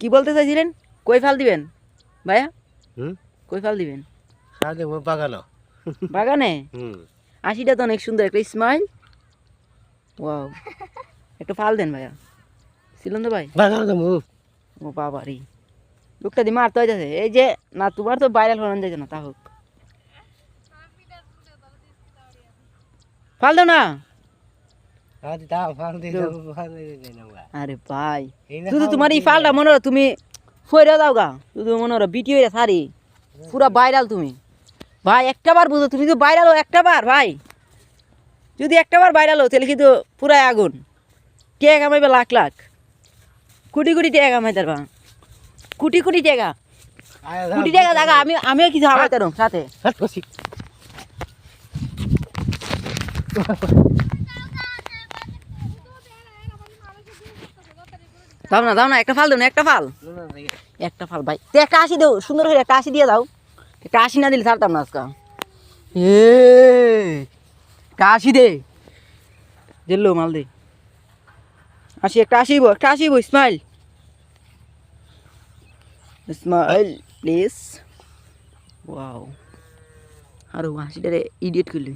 কি বলতে চাইছিলেন? কই ফাল দিবেন ভাইয়া? হুম কই ফাল দিবেন? সাথে বাগানো বাগানে? হুম হাসিটা তো অনেক সুন্দর, একটা স্মাইল। ওয়াও, একটু ফাল দেন ভাইয়া। ছিলেন তো ভাই? বাগানো তো মুখ ও বাবা রে, লোকটা দিয়ে মারতে হইতেছে। এই যে না, তোমার তো ভাইরাল হরান যাইছে না, তা হোক। ফাল দাও না। আদি দাও ফাল দি দাও ফাল দি না আরে ভাই, শুধু তোমার এই ফালটা মনে হয় তুমি ফইরা দাও গা, শুধু মনে হয় ভিডিও সারি পুরা ভাইরাল তুমি ভাই। একটা বার বুঝো, তুমি তো ভাইরাল হো একটা বার ভাই, যদি একটা বার ভাইরাল হো তাহলে কিন্তু পুরাই আগুন। টেকা কামাইবে লাখ লাখ, কোটি কোটি টাকা কামাই তারবা, কোটি কোটি টাকা, কোটি টাকা জায়গা আমিও কিছু হামাই তার সাথে। দাও না একটা ফাল দাও না, একটা ফাল, একটা ফাল ভাই। তো একটা আসি দাও, সুন্দর করে একটা আসি দিয়ে দাও। একটা আসি না দিলে ছাড়তাম না আজকা। একটা আসি দে, দিল মাল দে। আসি, একটা আসিব, একটা আসিব। Smile, smile please. ওয়াও, আরো হাসিটারে ইডিয়েট করলি।